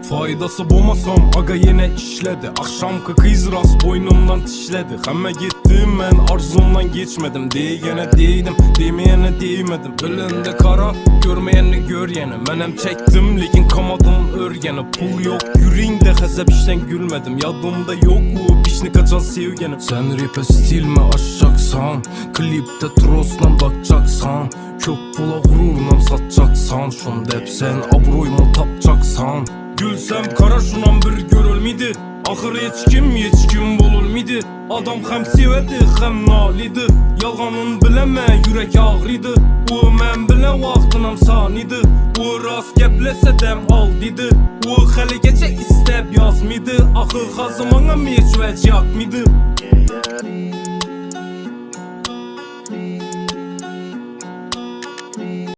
Faydası bulmasam aga yine işledi. Akşamkı kız rast boynumdan tişledi. Hemme gittim ben arzumdan geçmedim. Diyene değdim, demeyene değmedim. Bilinde kara, görmeyeni gör yeni. Menem çektim lekin kamadım örgeni. Pul yok yüreğimde hesap işten gülmedim. Yadımda yok o pişni kaçan sevgenim. Sen rap'e stil mi aşacaksan, klipte troslan bakacaksan, çok pula gururla satacaksan, şunda hep sen abroymu tapacaksan. Gülsem kara şunan bir görülmedi. Ahır hiç kim bululmedi. Adam hem sevedi hem nalidi. Yalganın bileme yürek ağrıydı. O men bile vaktinam saniydi. O rast geplese dem al dedi. O hali geçe istep yazmıydı. Ahır hazımana meç vec yakmıydı.